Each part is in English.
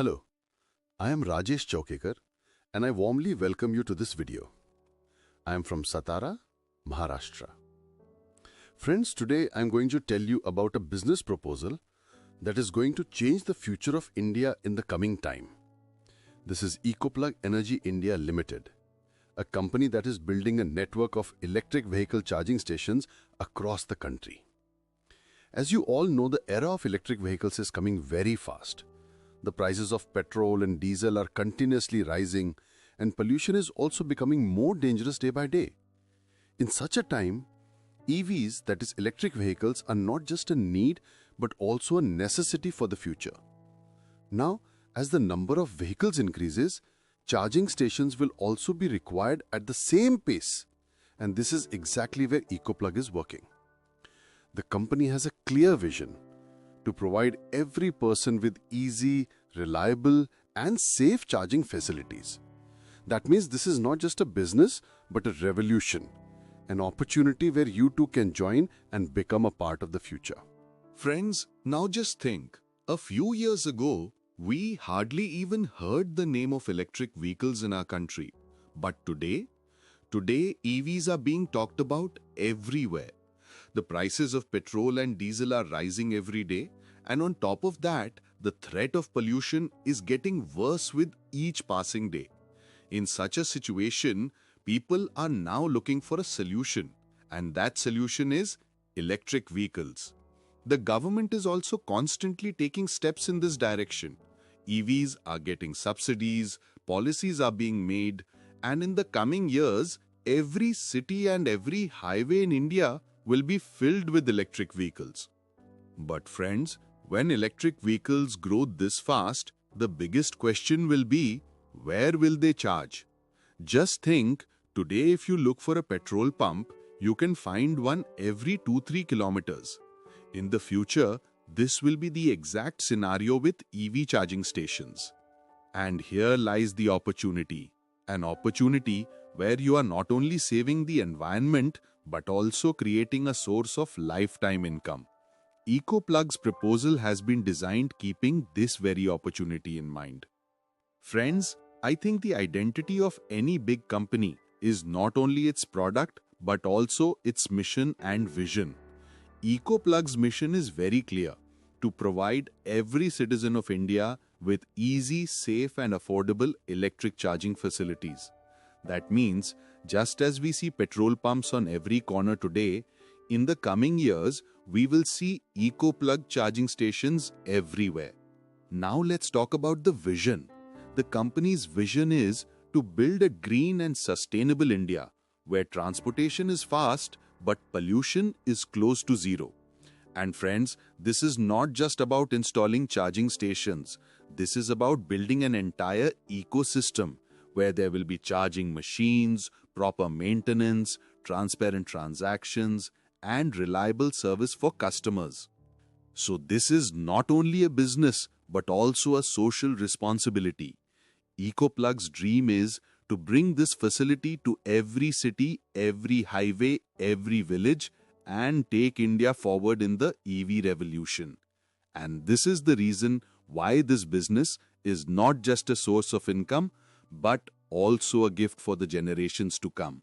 Hello, I am Rajesh Chaukekar and I warmly welcome you to this video. I am from Satara, Maharashtra. Friends, today I am going to tell you about a business proposal that is going to change the future of India in the coming time. This is Ecoplug Energy India Limited, a company that is building a network of electric vehicle charging stations across the country. As you all know, the era of electric vehicles is coming very fast. The prices of petrol and diesel are continuously rising, and pollution is also becoming more dangerous day by day. In such a time, EVs, that is electric vehicles, are not just a need but also a necessity for the future. Now, as the number of vehicles increases, charging stations will also be required at the same pace, and this is exactly where Ecoplug is working. The company has a clear vision to provide every person with easy, reliable and safe charging facilities. That means this is not just a business but a revolution, an opportunity where you too can join and become a part of the future. Friends, now just think, a few years ago, we hardly even heard the name of electric vehicles in our country. But today EVs are being talked about everywhere. The prices of petrol and diesel are rising every day, and on top of that, the threat of pollution is getting worse with each passing day. In such a situation, people are now looking for a solution, and that solution is electric vehicles. The government is also constantly taking steps in this direction. EVs are getting subsidies, policies are being made, and in the coming years, every city and every highway in India will be filled with electric vehicles. But friends, when electric vehicles grow this fast, the biggest question will be, where will they charge? Just think, today if you look for a petrol pump, you can find one every 2-3 kilometers. In the future, this will be the exact scenario with EV charging stations. And here lies the opportunity. An opportunity where you are not only saving the environment but also creating a source of lifetime income. Ecoplug's proposal has been designed keeping this very opportunity in mind. Friends, I think the identity of any big company is not only its product but also its mission and vision. Ecoplug's mission is very clear: to provide every citizen of India with easy, safe and affordable electric charging facilities. That means, just as we see petrol pumps on every corner today, in the coming years, we will see Ecoplug charging stations everywhere. Now let's talk about the vision. The company's vision is to build a green and sustainable India, where transportation is fast but pollution is close to zero. And friends, this is not just about installing charging stations. This is about building an entire ecosystem where there will be charging machines, proper maintenance, transparent transactions, and reliable service for customers. So this is not only a business but also a social responsibility. Ecoplug's dream is to bring this facility to every city, every highway, every village, and take India forward in the EV revolution. And this is the reason why this business is not just a source of income, but also a gift for the generations to come.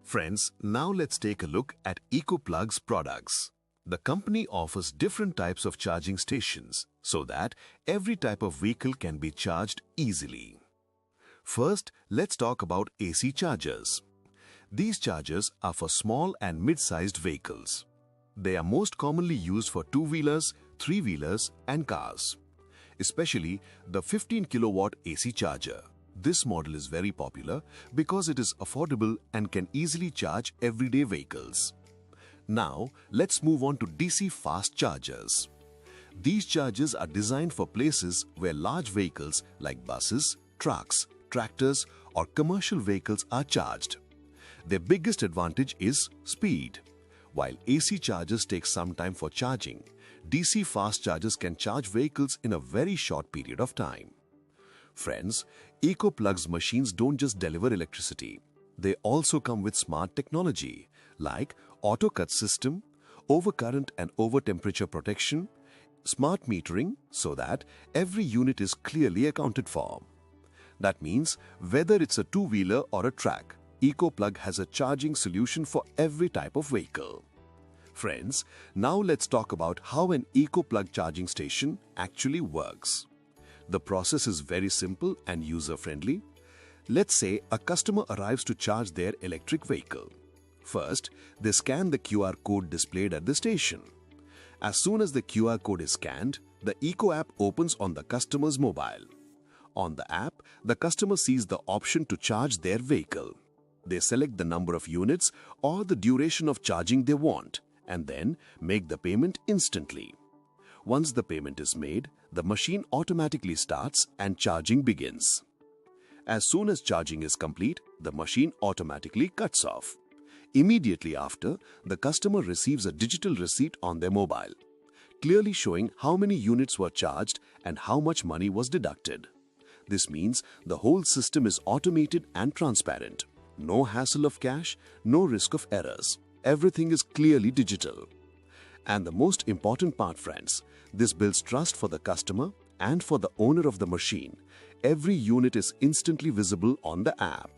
Friends, now let's take a look at Ecoplug's products. The company offers different types of charging stations so that every type of vehicle can be charged easily. First, let's talk about AC chargers. These chargers are for small and mid-sized vehicles. They are most commonly used for two-wheelers, three-wheelers and cars, especially the 15 kilowatt AC charger. This model is very popular because it is affordable and can easily charge everyday vehicles. Now, let's move on to DC fast chargers. These chargers are designed for places where large vehicles like buses, trucks, tractors or commercial vehicles are charged. Their biggest advantage is speed. While AC chargers take some time for charging, DC fast chargers can charge vehicles in a very short period of time. Friends, Ecoplug's machines don't just deliver electricity. They also come with smart technology like auto cut system, overcurrent and over temperature protection, Smart metering so that every unit is clearly accounted for. That means whether it's a two-wheeler or a truck, Ecoplug has a charging solution for every type of vehicle. Friends, now let's talk about how an Ecoplug charging station actually works. The process is very simple and user-friendly. Let's say a customer arrives to charge their electric vehicle. First, they scan the QR code displayed at the station. As soon as the QR code is scanned, the Eco app opens on the customer's mobile. On the app, the customer sees the option to charge their vehicle. They select the number of units or the duration of charging they want and then make the payment instantly. Once the payment is made, the machine automatically starts and charging begins. As soon as charging is complete, the machine automatically cuts off. Immediately after, the customer receives a digital receipt on their mobile, clearly showing how many units were charged and how much money was deducted. This means the whole system is automated and transparent. No hassle of cash, no risk of errors. Everything is clearly digital. And the most important part, friends, this builds trust for the customer and for the owner of the machine. Every unit is instantly visible on the app.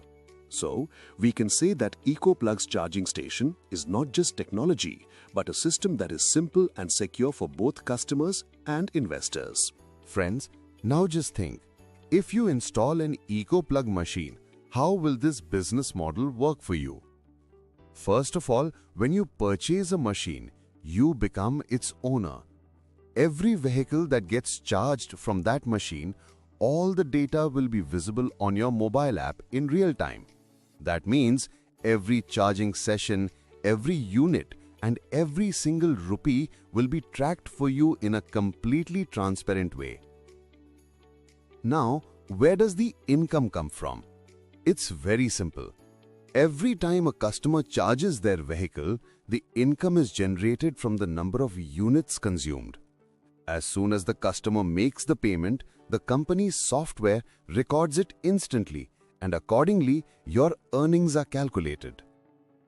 So, we can say that Ecoplug's charging station is not just technology, but a system that is simple and secure for both customers and investors. Friends, now just think, if you install an Ecoplug machine, how will this business model work for you? First of all, when you purchase a machine, you become its owner. Every vehicle that gets charged from that machine, all the data will be visible on your mobile app in real time. That means every charging session, every unit, and every single rupee will be tracked for you in a completely transparent way. Now, where does the income come from? It's very simple. Every time a customer charges their vehicle, the income is generated from the number of units consumed. As soon as the customer makes the payment, the company's software records it instantly, and accordingly, your earnings are calculated.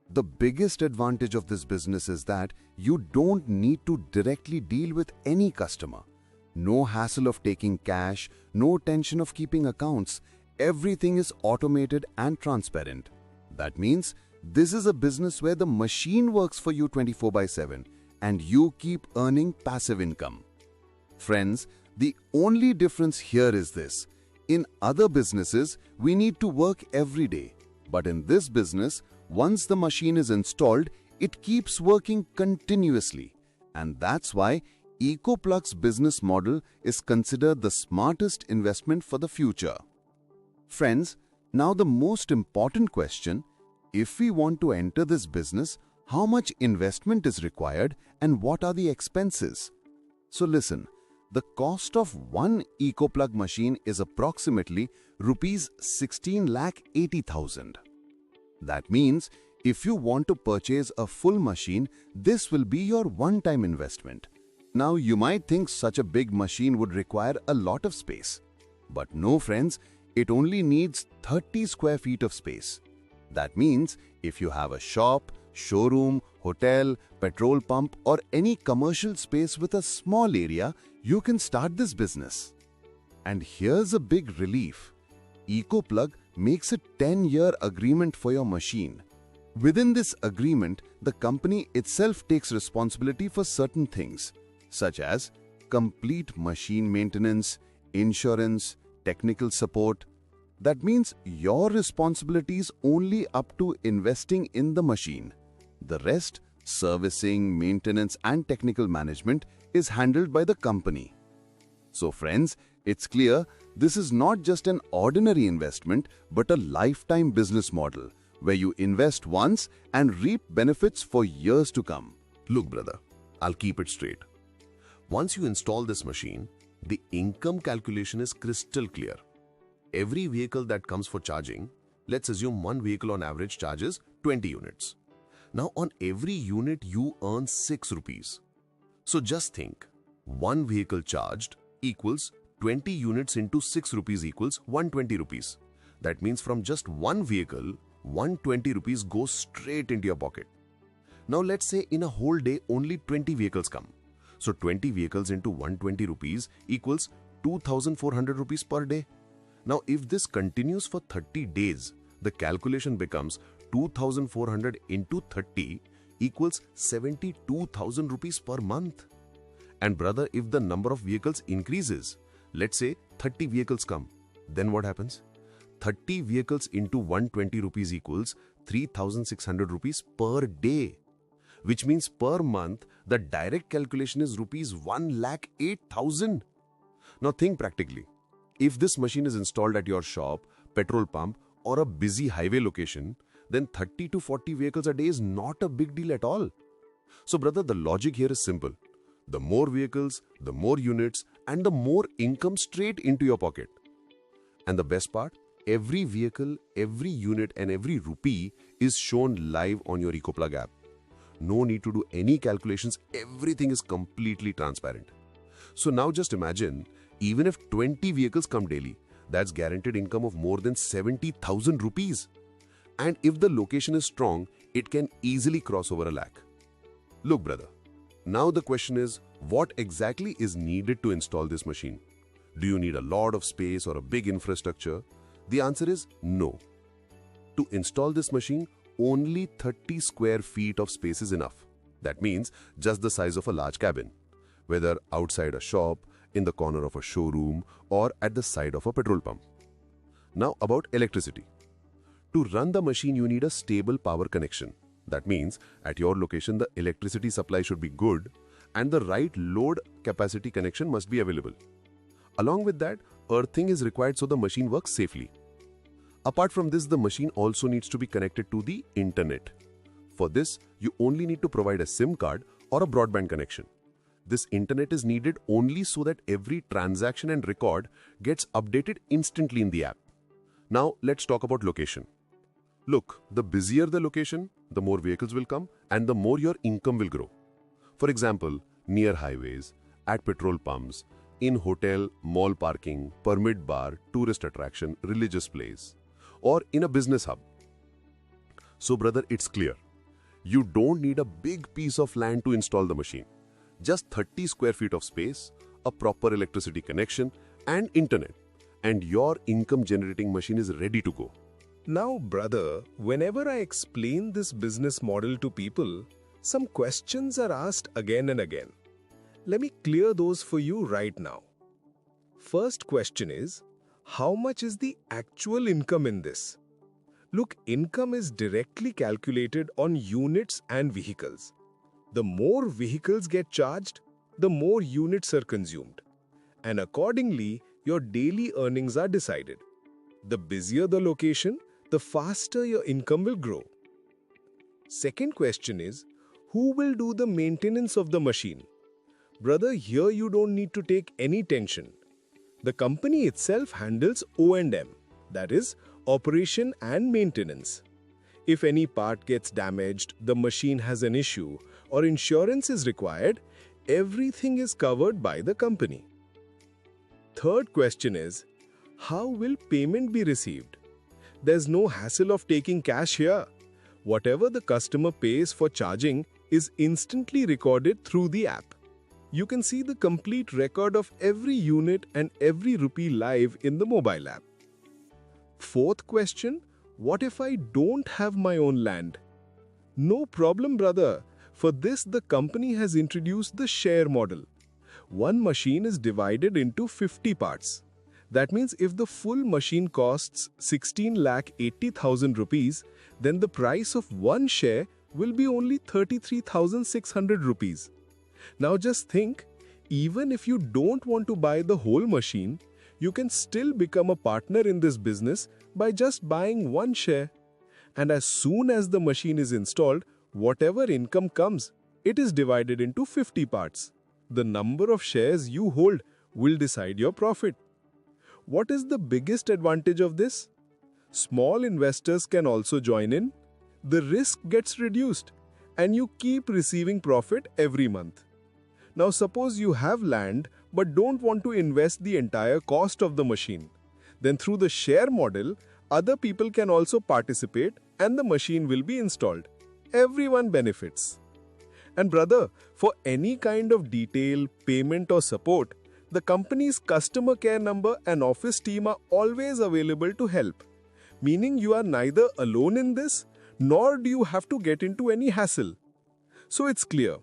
The biggest advantage of this business is that you don't need to directly deal with any customer. No hassle of taking cash, no tension of keeping accounts. Everything is automated and transparent. That means this is a business where the machine works for you 24/7 and you keep earning passive income. Friends, the only difference here is this. In other businesses, we need to work every day. But in this business, once the machine is installed, it keeps working continuously. And that's why Ecoplug's business model is considered the smartest investment for the future. Friends, now the most important question, if we want to enter this business, how much investment is required and what are the expenses? So listen, the cost of one Ecoplug machine is approximately rupees 16,80,000. That means if you want to purchase a full machine, this will be your one-time investment. Now you might think such a big machine would require a lot of space. But no friends, it only needs 30 square feet of space. That means if you have a shop, showroom, hotel, petrol pump or any commercial space with a small area, you can start this business. And here's a big relief. Ecoplug makes a 10-year agreement for your machine. Within this agreement, the company itself takes responsibility for certain things, such as complete machine maintenance, insurance, technical support. That means your responsibility is only up to investing in the machine. The rest, servicing, maintenance and technical management, is handled by the company. So friends, it's clear this is not just an ordinary investment but a lifetime business model where you invest once and reap benefits for years to come. Look brother, I'll keep it straight. Once you install this machine, the income calculation is crystal clear. Every vehicle that comes for charging, let's assume one vehicle on average charges 20 units. Now on every unit you earn 6 rupees. So just think, one vehicle charged equals 20 units into 6 rupees equals 120 rupees. That means from just one vehicle, 120 rupees goes straight into your pocket. Now let's say in a whole day only 20 vehicles come. So 20 vehicles into 120 rupees equals 2400 rupees per day. Now if this continues for 30 days, the calculation becomes 2400 into 30 equals 72,000 rupees per month. And brother, if the number of vehicles increases, let's say 30 vehicles come, then what happens? 30 vehicles into 120 rupees equals 3,600 rupees per day, which means per month the direct calculation is rupees 1,08,000. Now think practically. If this machine is installed at your shop, petrol pump or a busy highway location, then 30 to 40 vehicles a day is not a big deal at all. So brother, the logic here is simple. The more vehicles, the more units, and the more income straight into your pocket. And the best part, every vehicle, every unit and every rupee is shown live on your Ecoplug app. No need to do any calculations, everything is completely transparent. So now just imagine, even if 20 vehicles come daily, that's guaranteed income of more than 70,000 rupees. And if the location is strong, it can easily cross over a lakh. Look brother, now the question is, what exactly is needed to install this machine? Do you need a lot of space or a big infrastructure? The answer is no. To install this machine, only 30 square feet of space is enough. That means just the size of a large cabin, whether outside a shop, in the corner of a showroom, or at the side of a petrol pump. Now about electricity. To run the machine, you need a stable power connection. That means at your location, the electricity supply should be good and the right load capacity connection must be available. Along with that, earthing is required so the machine works safely. Apart from this, the machine also needs to be connected to the internet. For this, you only need to provide a SIM card or a broadband connection. This internet is needed only so that every transaction and record gets updated instantly in the app. Now let's talk about location. Look, the busier the location, the more vehicles will come and the more your income will grow. For example, near highways, at petrol pumps, in hotel, mall parking, permit bar, tourist attraction, religious place, or in a business hub. So brother, it's clear. You don't need a big piece of land to install the machine. Just 30 square feet of space, a proper electricity connection and internet, and your income generating machine is ready to go. Now, brother, whenever I explain this business model to people, some questions are asked again and again. Let me clear those for you right now. First question is, how much is the actual income in this? Look, income is directly calculated on units and vehicles. The more vehicles get charged, the more units are consumed. And accordingly, your daily earnings are decided. The busier the location, the faster your income will grow. Second question is, who will do the maintenance of the machine? Brother, here you don't need to take any tension. The company itself handles O&M, that is, operation and maintenance. If any part gets damaged, the machine has an issue, or insurance is required, everything is covered by the company. Third question is, how will payment be received? There's no hassle of taking cash here. Whatever the customer pays for charging is instantly recorded through the app. You can see the complete record of every unit and every rupee live in the mobile app. Fourth question, what if I don't have my own land? No problem, brother. For this, the company has introduced the share model. One machine is divided into 50 parts. That means if the full machine costs 16,80,000 rupees, then the price of one share will be only 33,600 rupees. Now just think, even if you don't want to buy the whole machine, you can still become a partner in this business by just buying one share. And as soon as the machine is installed, whatever income comes, it is divided into 50 parts. The number of shares you hold will decide your profit. What is the biggest advantage of this? Small investors can also join in. The risk gets reduced and you keep receiving profit every month. Now suppose you have land but don't want to invest the entire cost of the machine. Then through the share model, other people can also participate and the machine will be installed. Everyone benefits. And brother, for any kind of detail, payment or support, the company's customer care number and office team are always available to help. Meaning you are neither alone in this, nor do you have to get into any hassle. So it's clear,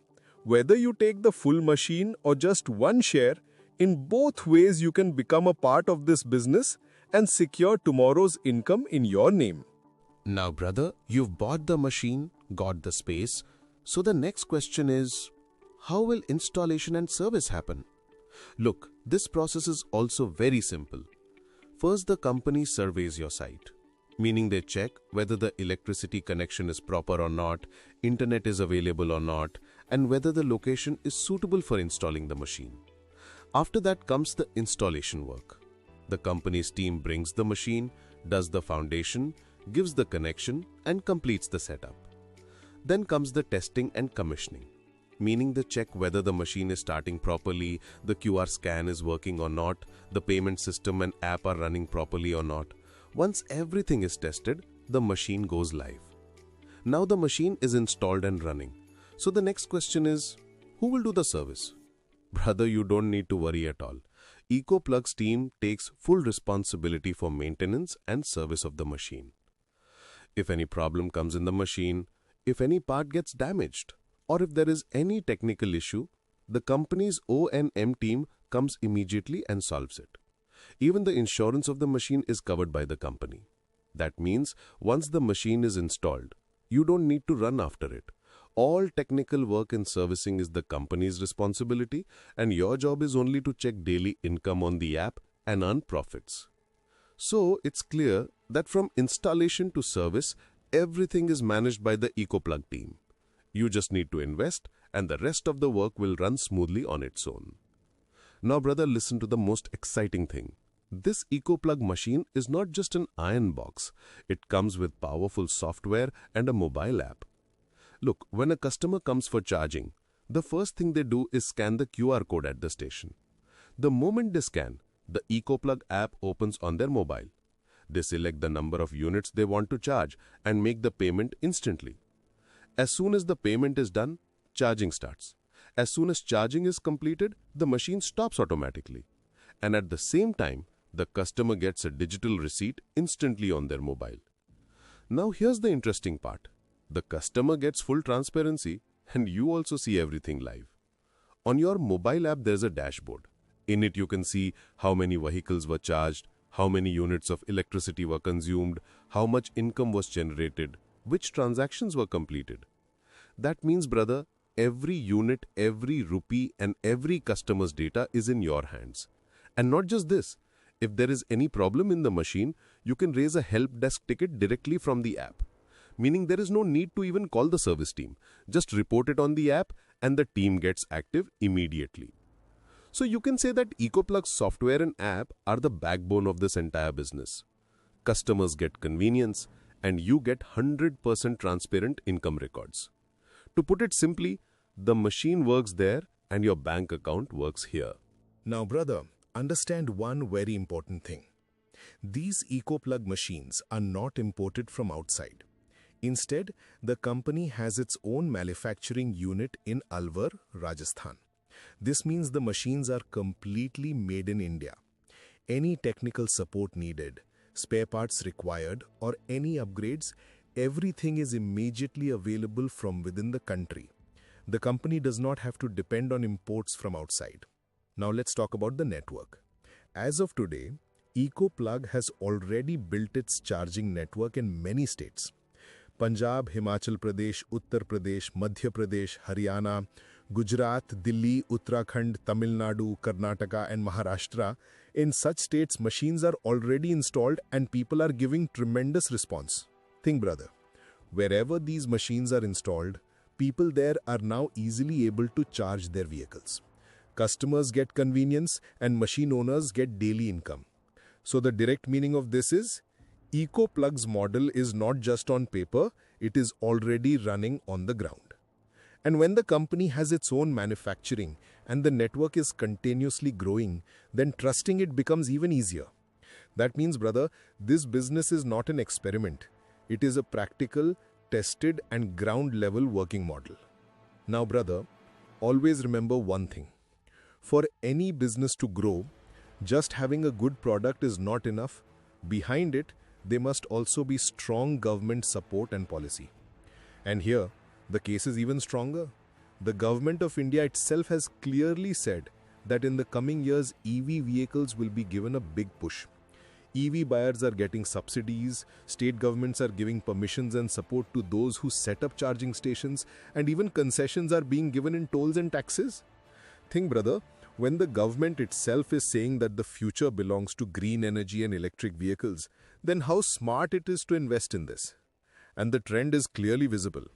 whether you take the full machine or just one share, in both ways you can become a part of this business and secure tomorrow's income in your name. Now, brother, you've bought the machine, got the space. So the next question is, how will installation and service happen? Look, this process is also very simple. First, the company surveys your site, meaning they check whether the electricity connection is proper or not, internet is available or not, and whether the location is suitable for installing the machine. After that comes the installation work. The company's team brings the machine, does the foundation, gives the connection, and completes the setup. Then comes the testing and commissioning, meaning they check whether the machine is starting properly, the QR scan is working or not, the payment system and app are running properly or not. Once everything is tested, the machine goes live. Now the machine is installed and running. So the next question is, who will do the service? Brother, you don't need to worry at all. Ecoplug's team takes full responsibility for maintenance and service of the machine. If any problem comes in the machine, if any part gets damaged, or if there is any technical issue, the company's O&M team comes immediately and solves it. Even the insurance of the machine is covered by the company. That means once the machine is installed, you don't need to run after it. All technical work and servicing is the company's responsibility, and your job is only to check daily income on the app and earn profits. So it's clear that from installation to service, everything is managed by the Ecoplug team. You just need to invest, and the rest of the work will run smoothly on its own. Now, brother, listen to the most exciting thing. This Ecoplug machine is not just an iron box. It comes with powerful software and a mobile app. Look, when a customer comes for charging, the first thing they do is scan the QR code at the station. The moment they scan, the Ecoplug app opens on their mobile. They select the number of units they want to charge and make the payment instantly. As soon as the payment is done, charging starts. As soon as charging is completed, the machine stops automatically. And at the same time, the customer gets a digital receipt instantly on their mobile. Now here's the interesting part. The customer gets full transparency, and you also see everything live. On your mobile app, there's a dashboard. In it, you can see how many vehicles were charged, how many units of electricity were consumed, how much income was generated, which transactions were completed. That means, brother, every unit, every rupee, and every customer's data is in your hands. And not just this, if there is any problem in the machine, you can raise a help desk ticket directly from the app. Meaning there is no need to even call the service team. Just report it on the app and the team gets active immediately. So you can say that Ecoplug's software and app are the backbone of this entire business. Customers get convenience and you get 100% transparent income records. To put it simply, the machine works there and your bank account works here. Now, brother, understand one very important thing. These Ecoplug machines are not imported from outside. Instead, the company has its own manufacturing unit in Alwar, Rajasthan. This means the machines are completely made in India. Any technical support needed, spare parts required, or any upgrades, everything is immediately available from within the country. The company does not have to depend on imports from outside. Now let's talk about the network. As of today, Ecoplug has already built its charging network in many states. Punjab, Himachal Pradesh, Uttar Pradesh, Madhya Pradesh, Haryana, Gujarat, Delhi, Uttarakhand, Tamil Nadu, Karnataka and Maharashtra. In such states, machines are already installed and people are giving tremendous response. Think, brother, wherever these machines are installed, people there are now easily able to charge their vehicles. Customers get convenience and machine owners get daily income. So the direct meaning of this is, Ecoplug's model is not just on paper, it is already running on the ground. And when the company has its own manufacturing and the network is continuously growing, then trusting it becomes even easier. That means, brother, this business is not an experiment. It is a practical, tested and ground-level working model. Now, brother, always remember one thing. For any business to grow, just having a good product is not enough. Behind it, there must also be strong government support and policy. And here, the case is even stronger. The government of India itself has clearly said that in the coming years, EV vehicles will be given a big push. EV buyers are getting subsidies, state governments are giving permissions and support to those who set up charging stations, and even concessions are being given in tolls and taxes. Think, brother, when the government itself is saying that the future belongs to green energy and electric vehicles, then how smart it is to invest in this. And the trend is clearly visible.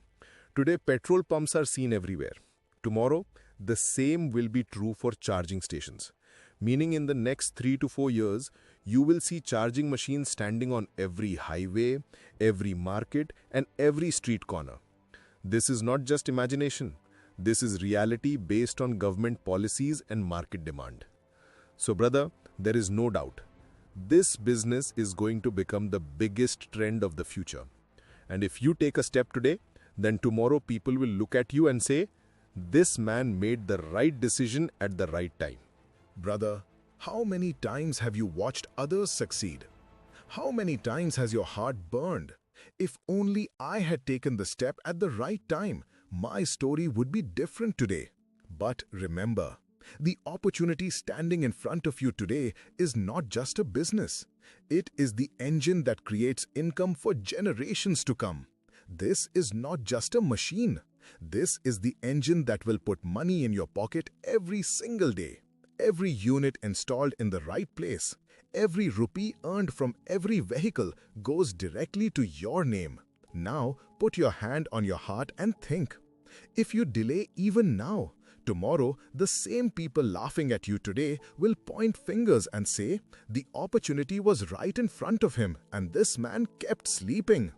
Today, petrol pumps are seen everywhere. Tomorrow, the same will be true for charging stations. Meaning in the next 3 to 4 years, you will see charging machines standing on every highway, every market, and every street corner. This is not just imagination. This is reality based on government policies and market demand. So, brother, there is no doubt. This business is going to become the biggest trend of the future. And if you take a step today, then tomorrow people will look at you and say, this man made the right decision at the right time. Brother, how many times have you watched others succeed? How many times has your heart burned? If only I had taken the step at the right time, my story would be different today. But remember, the opportunity standing in front of you today is not just a business. It is the engine that creates income for generations to come. This is not just a machine. This is the engine that will put money in your pocket every single day. Every unit installed in the right place, every rupee earned from every vehicle goes directly to your name. Now, put your hand on your heart and think. If you delay even now, tomorrow the same people laughing at you today will point fingers and say, the opportunity was right in front of him and this man kept sleeping.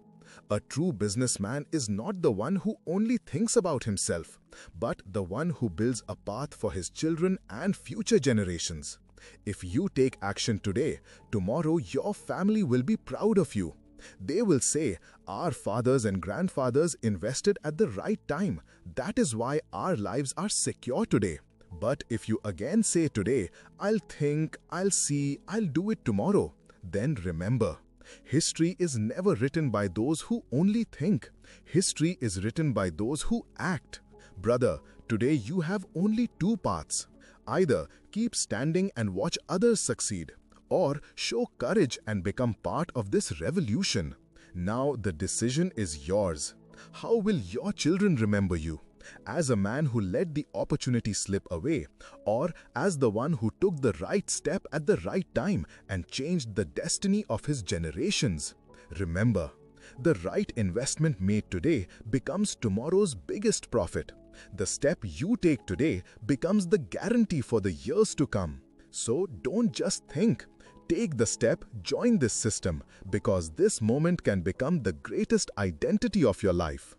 A true businessman is not the one who only thinks about himself, but the one who builds a path for his children and future generations. If you take action today, tomorrow your family will be proud of you. They will say, our fathers and grandfathers invested at the right time. That is why our lives are secure today. But if you again say today, I'll think, I'll see, I'll do it tomorrow, then remember, history is never written by those who only think. History is written by those who act. Brother, today you have only two paths. Either keep standing and watch others succeed, or show courage and become part of this revolution. Now the decision is yours. How will your children remember you? As a man who let the opportunity slip away, or as the one who took the right step at the right time and changed the destiny of his generations? Remember, the right investment made today becomes tomorrow's biggest profit. The step you take today becomes the guarantee for the years to come. So don't just think. Take the step, join this system, because this moment can become the greatest identity of your life.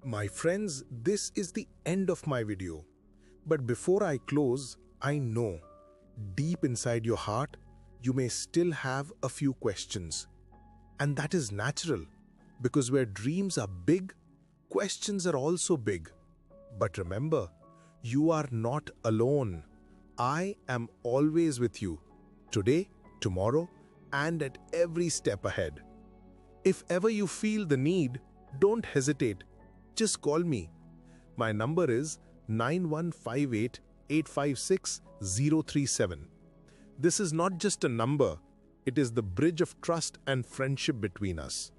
My friends, this is the end of my video. But before I close, I know, deep inside your heart, you may still have a few questions. And that is natural, because where dreams are big, questions are also big. But remember, you are not alone. I am always with you, today, tomorrow, and at every step ahead. If ever you feel the need, don't hesitate. Just call me. My number is 9158 856 037. This is not just a number, it is the bridge of trust and friendship between us.